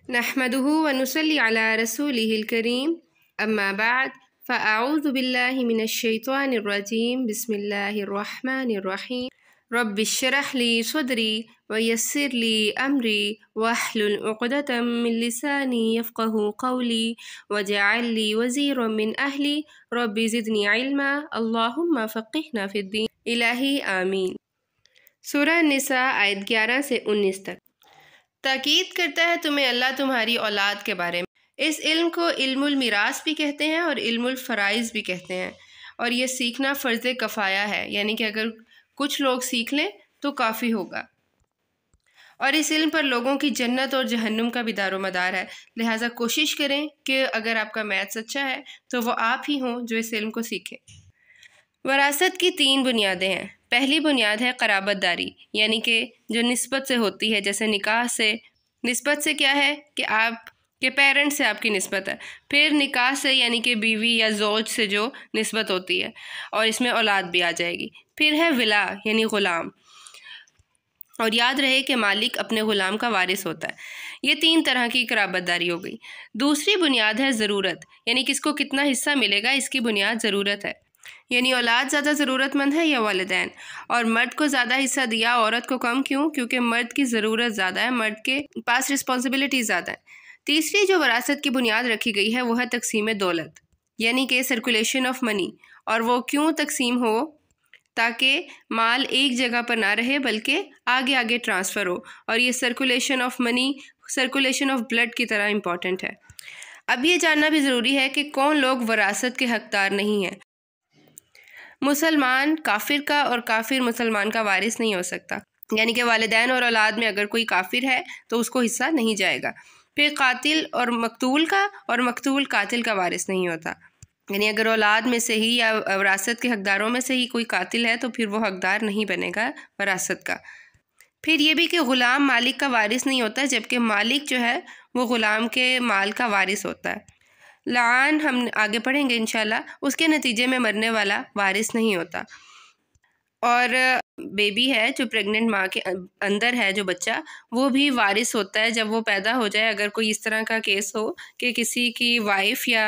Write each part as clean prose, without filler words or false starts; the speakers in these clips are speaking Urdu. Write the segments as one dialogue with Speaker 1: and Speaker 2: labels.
Speaker 1: نحمده ونصلي على رسوله الكريم أما بعد فأعوذ بالله من الشيطان الرجيم بسم الله الرحمن الرحيم رب اشرح لي صدري ويسر لي أمري واحلل عقدة من لساني يفقه قولي واجعل لي وزيرا من أهلي رب زدني علما اللهم فقهنا في الدين الہی آمین۔ سورہ نساء آیت 11 سے 19 تک تاکید کرتا ہے تمہیں اللہ تمہاری اولاد کے بارے میں۔ اس علم کو علم المیراث بھی کہتے ہیں اور علم الفرائض بھی کہتے ہیں، اور یہ سیکھنا فرض کفایہ ہے، یعنی کہ اگر کچھ لوگ سیکھ لیں تو کافی ہوگا، اور اس علم پر لوگوں کی جنت اور جہنم کا بھی دار و مدار ہے۔ لہٰذا کوشش کریں کہ اگر آپ کا میتھس اچھا ہے تو وہ آپ ہی ہوں جو اس علم کو سیکھیں۔ وراثت کی 3 بنیادیں ہیں۔ پہلی بنیاد ہے قرابت داری، یعنی کہ جو نسبت سے ہوتی ہے، جیسے نکاح سے۔ نسبت سے کیا ہے کہ آپ کے پیرنٹ سے آپ کی نسبت ہے۔ پھر نکاح سے یعنی کہ بیوی یا زوج سے جو نسبت ہوتی ہے، اور اس میں اولاد بھی آ جائے گی۔ پھر ہے ولا یعنی غلام، اور یاد رہے کہ مالک اپنے غلام کا وارث ہوتا ہے۔ یہ 3 طرح کی قرابت داری ہو گئی۔ دوسری بنیاد ہے ضرورت، یعنی کس کو کتنا حصہ ملے گا، اس کی بنیاد ضرورت ہے، یعنی اولاد زیادہ ضرورت مند ہے یا والدین، اور مرد کو زیادہ حصہ دیا عورت کو کم کیوں؟ کیونکہ مرد کی ضرورت زیادہ ہے، مرد کے پاس رسپانسبلٹی زیادہ ہے۔ تیسری جو وراثت کی بنیاد رکھی گئی ہے وہ ہے تقسیم دولت، یعنی کہ سرکولیشن آف منی، اور وہ کیوں تقسیم ہو؟ تاکہ مال ایک جگہ پر نہ رہے بلکہ آگے آگے ٹرانسفر ہو، اور یہ circulation of money circulation of blood کی طرح امپورٹنٹ ہے۔ اب یہ جاننا بھی ضروری ہے کہ کون لوگ وراثت کے حقدار نہیں ہیں۔ مسلمان کافر کا اور کافر مسلمان کا وارث نہیں ہو سکتا، یعنی کہ والدین اور اولاد میں اگر کوئی کافر ہے تو اس کو حصہ نہیں جائے گا۔ پھر قاتل اور مقتول کا اور مقتول قاتل کا وارث نہیں ہوتا، یعنی اگر اولاد میں سے ہی یا وراثت کے حقداروں میں سے ہی کوئی قاتل ہے تو پھر وہ حقدار نہیں بنے گا وراثت کا۔ پھر یہ بھی کہ غلام مالک کا وارث نہیں ہوتا، جبکہ مالک جو ہے وہ غلام کے مال کا وارث ہوتا ہے۔ لعان ہم آگے پڑھیں گے انشاءاللہ، اس کے نتیجے میں مرنے والا وارث نہیں ہوتا۔ اور بیبی ہے جو پریگننٹ ماں کے اندر ہے جو بچہ، وہ بھی وارث ہوتا ہے جب وہ پیدا ہو جائے۔ اگر کوئی اس طرح کا کیس ہو کہ کسی کی وائف یا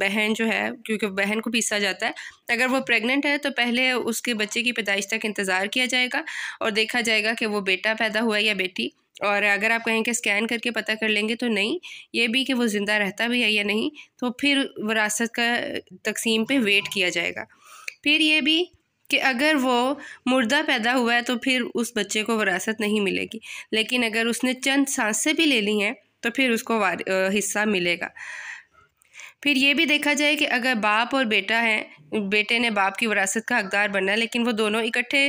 Speaker 1: بہن جو ہے، کیونکہ بہن کو پیسا جاتا ہے، اگر وہ پریگننٹ ہے تو پہلے اس کے بچے کی پیدائش تک انتظار کیا جائے گا اور دیکھا جائے گا کہ وہ بیٹا پیدا ہوا ہے یا بیٹی، اور اگر آپ کہیں کہ اسکین کر کے پتہ کر لیں گے تو نہیں، یہ بھی کہ وہ زندہ رہتا بھی ہے یا نہیں، تو پھر وراثت کا تقسیم پہ ویٹ کیا جائے گا۔ پھر یہ بھی کہ اگر وہ مردہ پیدا ہوا ہے تو پھر اس بچے کو وراثت نہیں ملے گی، لیکن اگر اس نے چند سانسیں بھی لے لی ہیں تو پھر اس کو حصہ ملے گا۔ پھر یہ بھی دیکھا جائے کہ اگر باپ اور بیٹا ہیں، بیٹے نے باپ کی وراثت کا حقدار بننا ہے لیکن وہ دونوں اکٹھے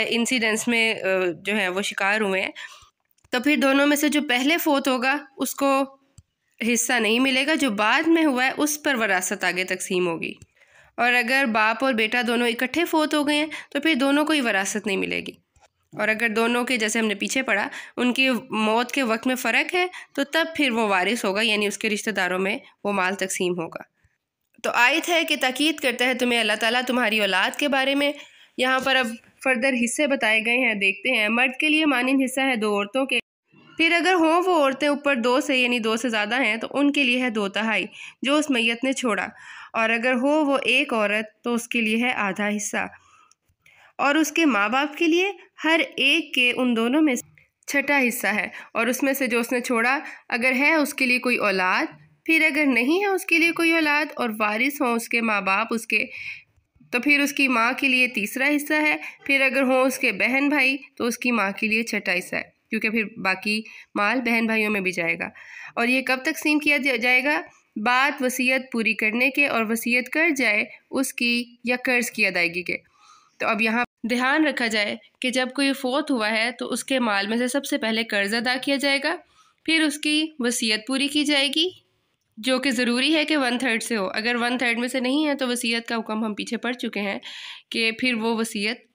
Speaker 1: انسیڈنٹس میں جو ہے وہ شکار ہوئے ہیں، تو پھر دونوں میں سے جو پہلے فوت ہوگا اس کو حصہ نہیں ملے گا، جو بعد میں ہوا ہے اس پر وراثت آگے تقسیم ہوگی۔ اور اگر باپ اور بیٹا دونوں اکٹھے فوت ہو گئے ہیں تو پھر دونوں کو ہی وراثت نہیں ملے گی، اور اگر دونوں کے جیسے ہم نے پیچھے پڑھا ان کی موت کے وقت میں فرق ہے تو تب پھر وہ وارث ہوگا، یعنی اس کے رشتہ داروں میں وہ مال تقسیم ہوگا۔ تو آیت ہے کہ تاکید کرتا ہے تمہیں اللہ تعالیٰ تمہاری اولاد کے بارے میں۔ یہاں پر اب فردر حصے بتائے گئے ہیں، دیکھتے ہیں۔ مرد کے لیے مانند حصہ ہے 2 عورتوں کے، پھر اگر ہوں وہ عورتیں اوپر 2 سے یعنی 2 سے زیادہ ہیں تو ان کے لیے ہے 2/3 جو اس میت نے چھوڑا، اور اگر ہو وہ ایک عورت تو اس کے لیے ہے آدھا حصہ، اور اس کے ماں باپ کے لیے ہر ایک کے ان دونوں میں 6واں حصہ ہے، اور اس میں سے جو اس نے چھوڑا اگر ہے اس کے لیے کوئی اولاد، پھر اگر نہیں ہے اس کے لیے کوئی اولاد اور وارث ہوں اس کے ماں باپ اس کے، تو پھر اس کی ماں کے لیے 3واں حصہ ہے، پھر اگر ہوں اس کے بہن بھائی تو اس کی ماں کے لیے 6واں حصہ ہے، کیونکہ پھر باقی مال بہن بھائیوں میں بھی جائے گا۔ اور یہ کب تقسیم کیا جائے گا؟ بعد وصیت پوری کرنے کے اور وصیت کر جائے اس کی یا قرض کی ادائیگی کے۔ تو اب یہاں دھیان رکھا جائے کہ جب کوئی فوت ہوا ہے تو اس کے مال میں سے سب سے پہلے قرض ادا کیا جائے گا، پھر اس کی وصیت پوری کی جائے گی، جو کہ ضروری ہے کہ 1/3 سے ہو۔ اگر 1/3 میں سے نہیں ہے تو وصیت کا حکم ہم پیچھے پڑھ چکے ہیں کہ پھر وہ وصیت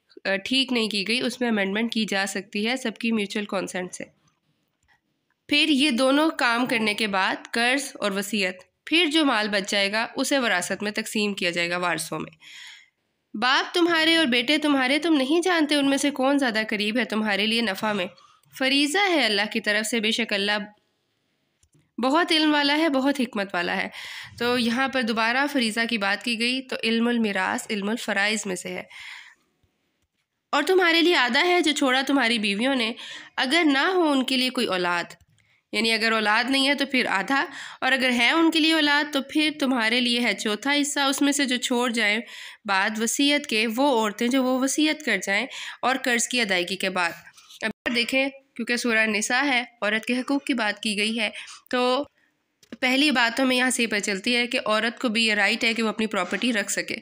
Speaker 1: ٹھیک نہیں کی گئی، اس میں امینڈمنٹ کی جا سکتی ہے سب کی میوچل کانسنٹ سے۔ پھر یہ دونوں کام کرنے کے بعد قرض اور وصیت، پھر جو مال بچ جائے گا اسے وراثت میں تقسیم کیا جائے گا وارثوں میں۔ باپ تمہارے اور بیٹے تمہارے، تم نہیں جانتے ان میں سے کون زیادہ قریب ہے تمہارے لیے نفع میں، فریضہ ہے اللہ کی طرف سے، بے شک اللہ بہت علم والا ہے، بہت حکمت والا ہے۔ تو یہاں پر دوبارہ فریضہ کی بات کی گئی تو علم المیراث علم الفرائض میں سے ہے۔ اور تمہارے لیے آدھا ہے جو چھوڑا تمہاری بیویوں نے، اگر نہ ہو ان کے لیے کوئی اولاد، یعنی اگر اولاد نہیں ہے تو پھر آدھا، اور اگر ہے ان کے لیے اولاد تو پھر تمہارے لیے ہے چوتھا حصہ اس میں سے جو چھوڑ جائیں بعد وصیت کے وہ عورتیں جو وہ وصیت کر جائیں اور قرض کی ادائیگی کے بعد۔ اب دیکھیں، کیونکہ سورہ نساء ہے، عورت کے حقوق کی بات کی گئی ہے، تو پہلی بات تو ہمیں یہاں سے یہ پتہ چلتی ہے کہ عورت کو بھی یہ رائٹ ہے کہ وہ اپنی پراپرٹی رکھ سکے۔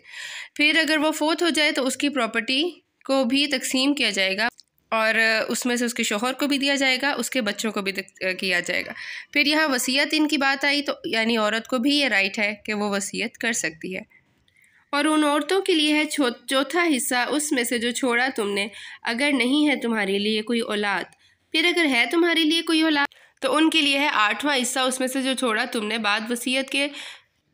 Speaker 1: پھر اگر وہ فوت ہو جائے تو اس کی پراپرٹی کو بھی تقسیم کیا جائے گا، اور اس میں سے اس کے شوہر کو بھی دیا جائے گا، اس کے بچوں کو بھی کیا جائے گا۔ پھر یہاں وصیت ان کی بات آئی تو یعنی عورت کو بھی یہ رائٹ ہے کہ وہ وصیت کر سکتی ہے۔ اور ان عورتوں کے لیے ہے چوتھا حصہ اس میں سے جو چھوڑا تم نے، اگر نہیں ہے تمہارے لیے کوئی اولاد۔ پھر اگر ہے تمہارے لیے کوئی اولاد تو ان کے لیے ہے آٹھواں حصہ اس میں سے جو چھوڑا تم نے بعد وصیت کے،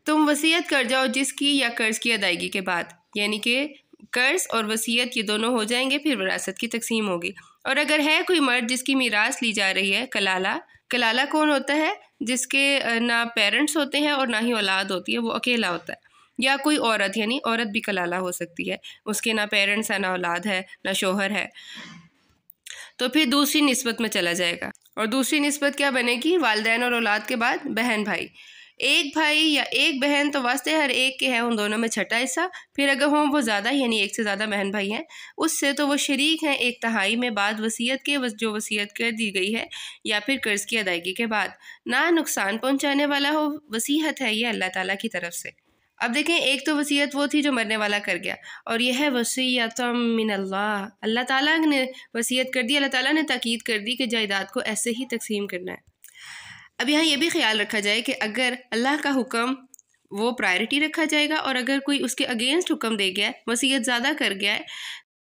Speaker 1: تم وصیت کر جاؤ جس کی یا قرض کی ادائیگی کے بعد، یعنی کہ قرض اور وصیت یہ دونوں ہو جائیں گے، پھر وراثت کی تقسیم ہوگی۔ اور اگر ہے کوئی مرد جس کی میراث لی جا رہی ہے، کلالہ کون ہوتا ہے؟ جس کے نہ پیرنٹس ہوتے ہیں اور نہ ہی اولاد ہوتی ہے، وہ اکیلا ہوتا ہے۔ یا کوئی عورت، یعنی عورت بھی کلالہ ہو سکتی ہے، اس کے نہ پیرنٹس ہے، نہ اولاد ہے، نہ شوہر ہے، تو پھر دوسری نسبت میں چلا جائے گا۔ اور دوسری نسبت کیا بنے گی؟ والدین اور اولاد کے بعد بہن بھائی، ایک بھائی یا ایک بہن تو واسطے ہر ایک کے ہیں ان دونوں میں چھٹا حصہ۔ پھر اگر ہوں وہ زیادہ، یعنی ایک سے زیادہ بہن بھائی ہیں اس سے، تو وہ شریک ہیں ایک تہائی میں بعد وصیت کے جو وصیت کر دی گئی ہے یا پھر قرض کی ادائیگی کے بعد، نہ نقصان پہنچانے والا ہو۔ وصیت ہے یہ اللہ تعالیٰ کی طرف سے۔ اب دیکھیں، ایک تو وصیت وہ تھی جو مرنے والا کر گیا، اور یہ ہے وصیۃ من اللہ، اللہ تعالیٰ نے وصیت کر دی، اللہ تعالیٰ نے تاکید کر دی کہ جائیداد کو ایسے ہی تقسیم کرنا ہے۔ اب یہاں یہ بھی خیال رکھا جائے کہ اگر اللہ کا حکم وہ پرائرٹی رکھا جائے گا، اور اگر کوئی اس کے اگینسٹ حکم دے گیا ہے، وصیت زیادہ کر گیا ہے،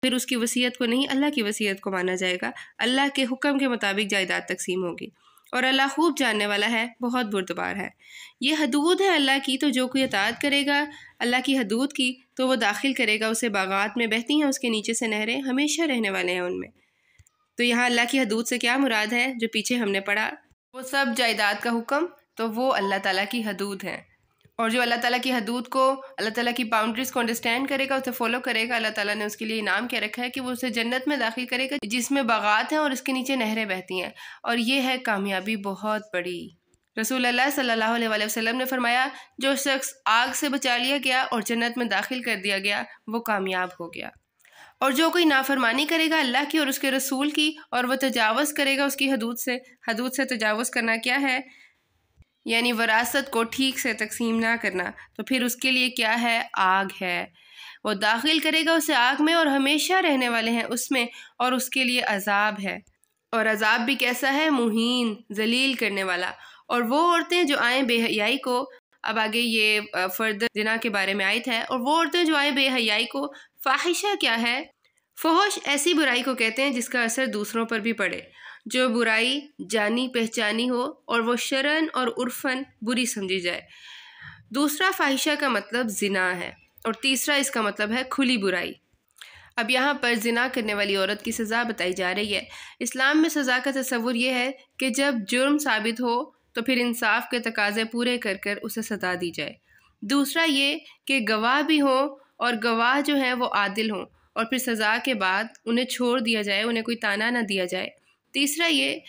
Speaker 1: پھر اس کی وصیت کو نہیں، اللہ کی وصیت کو مانا جائے گا۔ اللہ کے حکم کے مطابق جائیداد تقسیم ہوگی، اور اللہ خوب جاننے والا ہے، بہت بردبار ہے۔ یہ حدود ہے اللہ کی، تو جو کوئی اطاعت کرے گا اللہ کی حدود کی تو وہ داخل کرے گا اسے باغات میں، بہتی ہیں اس کے نیچے سے نہریں، ہمیشہ رہنے والے ہیں ان میں۔ تو یہاں اللہ کی حدود سے کیا مراد ہے؟ جو پیچھے ہم نے پڑھا وہ سب جائیداد کا حکم، تو وہ اللہ تعالیٰ کی حدود ہیں، اور جو اللہ تعالیٰ کی حدود کو، اللہ تعالیٰ کی باؤنڈریز کو انڈرسٹینڈ کرے گا، اسے فالو کرے گا، اللہ تعالیٰ نے اس کے لیے انعام کیا رکھا ہے کہ وہ اسے جنت میں داخل کرے گا جس میں باغات ہیں اور اس کے نیچے نہریں بہتی ہیں، اور یہ ہے کامیابی بہت بڑی۔ رسول اللہ صلی اللہ علیہ وسلم نے فرمایا، جو شخص آگ سے بچا لیا گیا اور جنت میں داخل کر دیا گیا وہ کامیاب ہو گیا۔ اور جو کوئی نافرمانی کرے گا اللہ کی اور اس کے رسول کی، اور وہ تجاوز کرے گا اس کی حدود سے تجاوز کرنا کیا ہے؟ یعنی وراثت کو ٹھیک سے تقسیم نہ کرنا، تو پھر اس کے لیے کیا ہے؟ آگ ہے، وہ داخل کرے گا اسے آگ میں، اور ہمیشہ رہنے والے ہیں اس میں، اور اس کے لیے عذاب ہے، اور عذاب بھی کیسا ہے؟ مہین، ذلیل کرنے والا۔ اور وہ عورتیں جو آئیں بے حیائی کو، اب آگے یہ فرد زنا کے بارے میں آیت ہے، اور وہ عورتیں جو آئیں بے حیائی کو، فاحشہ کیا ہے؟ فحش ایسی برائی کو کہتے ہیں جس کا اثر دوسروں پر بھی پڑے، جو برائی جانی پہچانی ہو اور وہ شرعن اور عرفن بری سمجھی جائے۔ دوسرا فاحشہ کا مطلب زنا ہے، اور تیسرا اس کا مطلب ہے کھلی برائی۔ اب یہاں پر زنا کرنے والی عورت کی سزا بتائی جا رہی ہے۔ اسلام میں سزا کا تصور یہ ہے کہ جب جرم ثابت ہو تو پھر انصاف کے تقاضے پورے کر کر اسے سزا دی جائے۔ دوسرا یہ کہ گواہ بھی ہوں، اور گواہ جو ہیں وہ عادل ہوں، اور پھر سزا کے بعد انہیں چھوڑ دیا جائے، انہیں کوئی طعنہ نہ دیا جائے۔ تیسرا یہ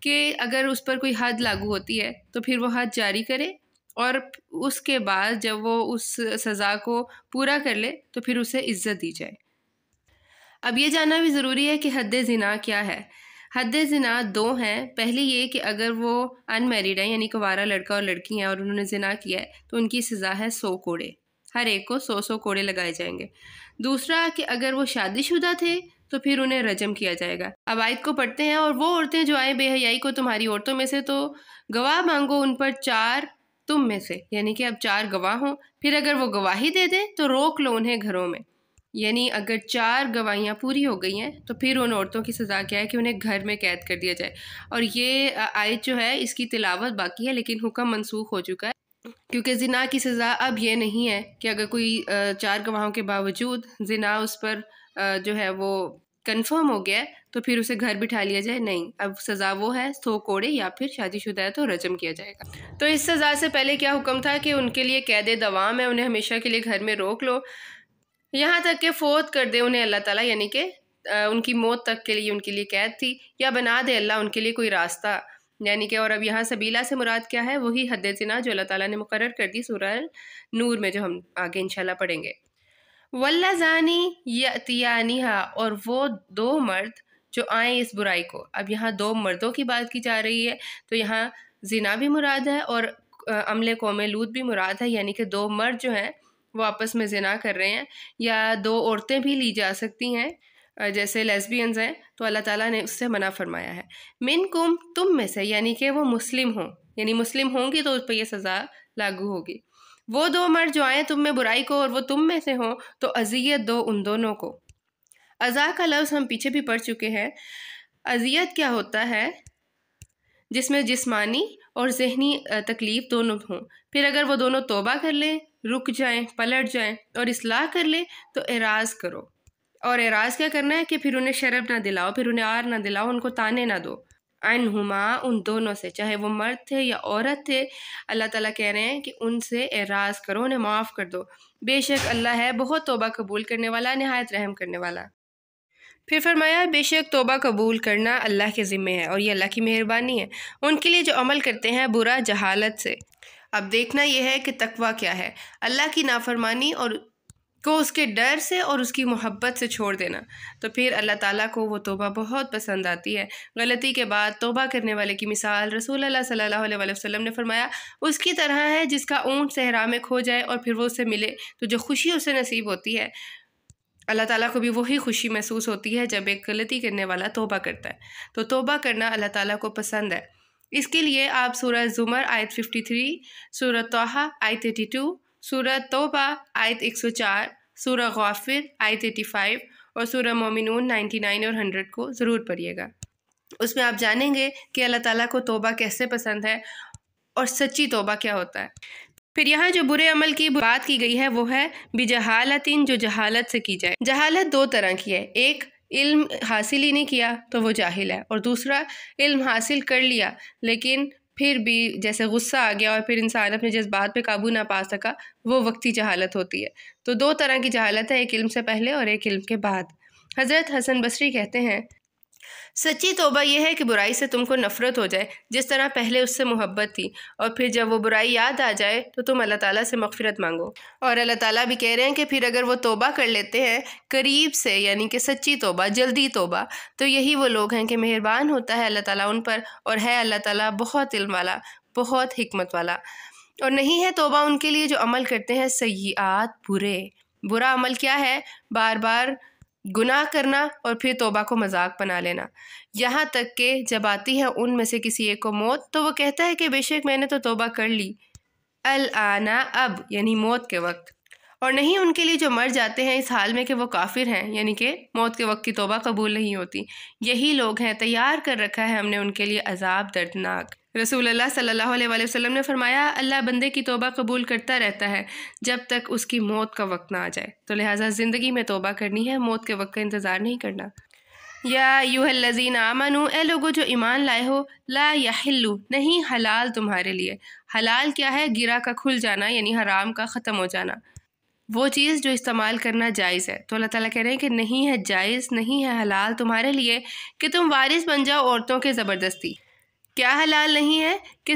Speaker 1: کہ اگر اس پر کوئی حد لاگو ہوتی ہے تو پھر وہ حد جاری کرے، اور اس کے بعد جب وہ اس سزا کو پورا کر لے تو پھر اسے عزت دی جائے۔ اب یہ جاننا بھی ضروری ہے کہ حد زنا کیا ہے۔ حد زنا دو ہیں۔ پہلی یہ کہ اگر وہ ان میریڈ ہیں، یعنی کنوارا لڑکا اور لڑکی ہیں، اور انہوں نے زنا کیا ہے تو ان کی سزا ہے 100 کوڑے، ہر ایک کو 100 کوڑے لگائے جائیں گے۔ دوسرا کہ اگر وہ شادی شدہ تھے تو پھر انہیں رجم کیا جائے گا۔ اب آیت کو پڑھتے ہیں، اور وہ عورتیں جو آئیں بے حیائی کو تمہاری عورتوں میں سے، تو گواہ مانگو ان پر 4 تم میں سے، یعنی کہ اب 4 گواہ ہوں، پھر اگر وہ گواہی دے دیں تو روک لو انہیں گھروں میں۔ یعنی اگر 4 گواہیاں پوری ہو گئی ہیں تو پھر ان عورتوں کی سزا کیا ہے کہ انہیں گھر میں قید کر دیا جائے۔ اور یہ آیت جو ہے اس کی تلاوت باقی ہے، لیکن حکم منسوخ ہو چکا ہے، کیونکہ زنا کی سزا اب یہ نہیں ہے کہ اگر کوئی 4 گواہوں کے باوجود زنا اس پر جو ہے وہ کنفرم ہو گیا تو پھر اسے گھر بٹھا لیا جائے؟ نہیں، اب سزا وہ ہے 100 کوڑے یا پھر شادی شدہ ہے تو رجم کیا جائے گا۔ تو اس سزا سے پہلے کیا حکم تھا کہ ان کے لیے قید دوام ہے، انہیں ہمیشہ کے لیے گھر میں روک لو، یہاں تک کہ فوت کر دے انہیں اللہ تعالیٰ، یعنی کہ ان کی موت تک کے لیے ان کے لیے قید تھی، یا بنا دے اللہ ان کے لیے کوئی راستہ، یعنی کہ اور اب یہاں سبیلہ سے مراد کیا ہے؟ وہی حد زنا جو اللہ تعالیٰ نے مقرر کر دی سورہ نور میں، جو ہم آگے انشاءاللہ پڑھیں گے۔ واللذانی یأتیانہا، اور وہ 2 مرد جو آئیں اس برائی کو۔ اب یہاں 2 مردوں کی بات کی جا رہی ہے، تو یہاں زنا بھی مراد ہے اور عمل قوم لوط بھی مراد ہے، یعنی کہ 2 مرد جو ہیں وہ آپس میں زنا کر رہے ہیں، یا 2 عورتیں بھی لی جا سکتی ہیں جیسے لیسبینز ہیں، تو اللہ تعالیٰ نے اس سے منع فرمایا ہے۔ منکم، تم میں سے، یعنی کہ وہ مسلم ہوں، یعنی مسلم ہوں گی تو اس پہ یہ سزا لاگو ہوگی۔ وہ 2 مرد جو آئیں تم میں برائی کو اور وہ تم میں سے ہوں تو اذیت دو ان دونوں کو۔ اذا کا لفظ ہم پیچھے بھی پڑھ چکے ہیں۔ اذیت کیا ہوتا ہے؟ جس میں جسمانی اور ذہنی تکلیف دونوں ہوں، پھر اگر وہ دونوں توبہ کر لیں، رک جائیں، پلٹ جائیں اور اصلاح کر لیں تو اعراض کرو۔ اور اعراض کیا کرنا ہے کہ پھر انہیں شرم نہ دلاؤ، پھر انہیں آر نہ دلاؤ، ان کو تانے نہ دو۔ عنہما، ان دونوں سے، چاہے وہ مرد تھے یا عورت تھے، اللہ تعالیٰ کہہ رہے ہیں کہ ان سے اعراض کرو، انہیں معاف کر دو، بے شک اللہ ہے بہت توبہ قبول کرنے والا، نہایت رحم کرنے والا۔ پھر فرمایا بے شک توبہ قبول کرنا اللہ کے ذمے ہے اور یہ اللہ کی مہربانی ہے ان کے لیے جو عمل کرتے ہیں برا جہالت سے۔ اب دیکھنا یہ ہے کہ تقویٰ کیا ہے، اللہ کی نافرمانی اور کو اس کے ڈر سے اور اس کی محبت سے چھوڑ دینا، تو پھر اللہ تعالیٰ کو وہ توبہ بہت پسند آتی ہے۔ غلطی کے بعد توبہ کرنے والے کی مثال رسول اللہ صلی اللہ علیہ وسلم نے فرمایا اس کی طرح ہے جس کا اونٹ صحرا میں کھو جائے اور پھر وہ اسے ملے، تو جو خوشی اسے نصیب ہوتی ہے اللہ تعالیٰ کو بھی وہی خوشی محسوس ہوتی ہے جب ایک غلطی کرنے والا توبہ کرتا ہے، تو توبہ کرنا اللہ تعالیٰ کو پسند ہے۔ اس کے لیے آپ سورہ زمر آیت 53، سورہ طٰہٰ آیت 82، سورہ توبہ آیت 104، سورہ غافر آیت 85 اور سورہ مومنون 99 اور 100 کو ضرور پڑھیے گا۔ اس میں آپ جانیں گے کہ اللہ تعالیٰ کو توبہ کیسے پسند ہے اور سچی توبہ کیا ہوتا ہے۔ پھر یہاں جو برے عمل کی بات کی گئی ہے وہ ہے بجہالتن، جو جہالت سے کی جائے۔ جہالت 2 طرح کی ہے، ایک علم حاصل ہی نہیں کیا تو وہ جاہل ہے، اور دوسرا علم حاصل کر لیا لیکن پھر بھی جیسے غصہ آ گیا اور پھر انسان اپنے جذبات پہ قابو نہ پا سکا، وہ وقتی جہالت ہوتی ہے۔ تو 2 طرح کی جہالت ہے، ایک علم سے پہلے اور ایک علم کے بعد۔ حضرت حسن بصری کہتے ہیں سچی توبہ یہ ہے کہ برائی سے تم کو نفرت ہو جائے جس طرح پہلے اس سے محبت تھی، اور پھر جب وہ برائی یاد آ جائے تو تم اللہ تعالیٰ سے مغفرت مانگو۔ اور اللہ تعالیٰ بھی کہہ رہے ہیں کہ پھر اگر وہ توبہ کر لیتے ہیں قریب سے، یعنی کہ سچی توبہ، جلدی توبہ، تو یہی وہ لوگ ہیں کہ مہربان ہوتا ہے اللہ تعالیٰ ان پر، اور ہے اللہ تعالیٰ بہت علم والا، بہت حکمت والا۔ اور نہیں ہے توبہ ان کے لیے جو عمل کرتے ہیں سیئات، برا عمل کیا ہے؟ بار بار گناہ کرنا اور پھر توبہ کو مذاق بنا لینا، یہاں تک کہ جب آتی ہے ان میں سے کسی ایک کو موت تو وہ کہتا ہے کہ بے شک میں نے تو توبہ کر لی، الآن، اب، یعنی موت کے وقت۔ اور نہیں ان کے لیے جو مر جاتے ہیں اس حال میں کہ وہ کافر ہیں، یعنی کہ موت کے وقت کی توبہ قبول نہیں ہوتی، یہی لوگ ہیں تیار کر رکھا ہے ہم نے ان کے لیے عذاب دردناک۔ رسول اللہ صلی اللہ علیہ وسلم نے فرمایا اللہ بندے کی توبہ قبول کرتا رہتا ہے جب تک اس کی موت کا وقت نہ آ جائے، تو لہٰذا زندگی میں توبہ کرنی ہے، موت کے وقت کا انتظار نہیں کرنا۔ یا ایھا الذین آمنوا، اے لوگو جو ایمان لائے ہو، لا یحل، نہیں حلال تمہارے لیے۔ حلال کیا ہے؟ گرا کا کھل جانا، یعنی حرام کا ختم ہو جانا، وہ چیز جو استعمال کرنا جائز ہے۔ تو اللہ تعالیٰ کہہ رہے ہیں کہ نہیں ہے جائز، نہیں ہے حلال تمہارے لیے کہ تم وارث بن جاؤ عورتوں کے زبردستی۔ کیا حلال نہیں ہے؟ کہ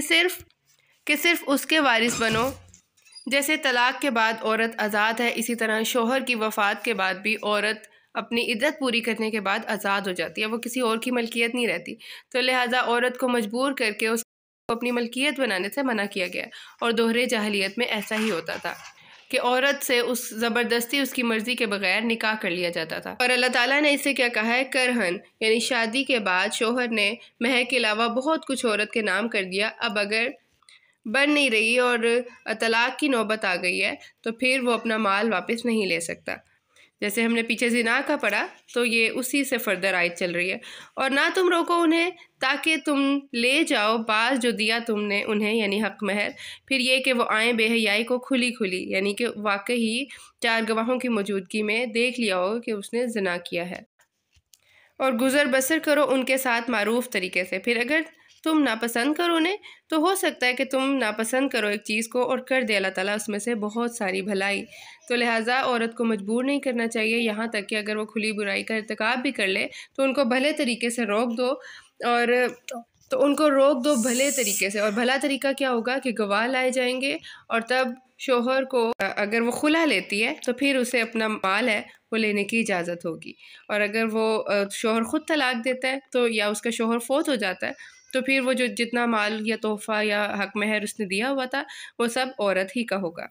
Speaker 1: صرف اس کے وارث بنو، جیسے طلاق کے بعد عورت آزاد ہے، اسی طرح شوہر کی وفات کے بعد بھی عورت اپنی عدت پوری کرنے کے بعد آزاد ہو جاتی ہے، وہ کسی اور کی ملکیت نہیں رہتی، تو لہٰذا عورت کو مجبور کر کے اس کو اپنی ملکیت بنانے سے منع کیا گیا، اور دوہرے جاہلیت میں ایسا ہی ہوتا تھا کہ عورت سے اس زبردستی اس کی مرضی کے بغیر نکاح کر لیا جاتا تھا۔ اور اللہ تعالیٰ نے اسے کیا کہا ہے؟ کرہن، یعنی شادی کے بعد شوہر نے مہر کے علاوہ بہت کچھ عورت کے نام کر دیا، اب اگر بن نہیں رہی اور طلاق کی نوبت آ گئی ہے تو پھر وہ اپنا مال واپس نہیں لے سکتا۔ جیسے ہم نے پیچھے زنا کا پڑھا تو یہ اسی سے فردر آیت چل رہی ہے۔ اور نہ تم روکو انہیں تاکہ تم لے جاؤ بعض جو دیا تم نے انہیں، یعنی حق مہر، پھر یہ کہ وہ آئیں بے حیائی کو کھلی، یعنی کہ واقعی 4 گواہوں کی موجودگی میں دیکھ لیا ہو کہ اس نے زنا کیا ہے۔ اور گزر بسر کرو ان کے ساتھ معروف طریقے سے۔ پھر اگر تم ناپسند کرو انہیں تو ہو سکتا ہے کہ تم ناپسند کرو ایک چیز کو اور کر دے اللہ تعالیٰ اس میں سے بہت ساری بھلائی، تو لہٰذا عورت کو مجبور نہیں کرنا چاہیے، یہاں تک کہ اگر وہ کھلی برائی کا ارتکاب بھی کر لے تو ان کو بھلے طریقے سے روک دو، اور تو ان کو روک دو بھلے طریقے سے۔ اور بھلا طریقہ کیا ہوگا کہ گواہ لائے جائیں گے، اور تب شوہر کو اگر وہ خلا لیتی ہے تو پھر اسے اپنا مال ہے وہ لینے کی اجازت ہوگی، اور اگر وہ شوہر خود طلاق دیتا ہے تو یا اس کا شوہر فوت ہو جاتا ہے تو پھر وہ جو جتنا مال یا تحفہ یا حق مہر اس نے دیا ہوا تھا وہ سب عورت ہی کا ہوگا۔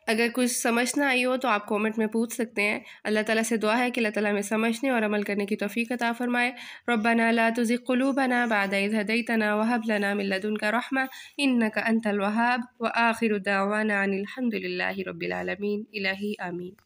Speaker 1: اگر کچھ سمجھ نہ آئی ہو تو آپ کومنٹ میں پوچھ سکتے ہیں۔ اللہ تعالیٰ سے دعا ہے کہ اللہ تعالیٰ ہمیں سمجھنے اور عمل کرنے کی توفیق عطا فرمائے۔ ربنا لا تزغ قلوبنا بعد إذ هديتنا وهب لنا من لدنك رحمة إنك أنت الوهاب، وآخر دعوانا عن الحمد لله رب العالمين۔ الہی آمین۔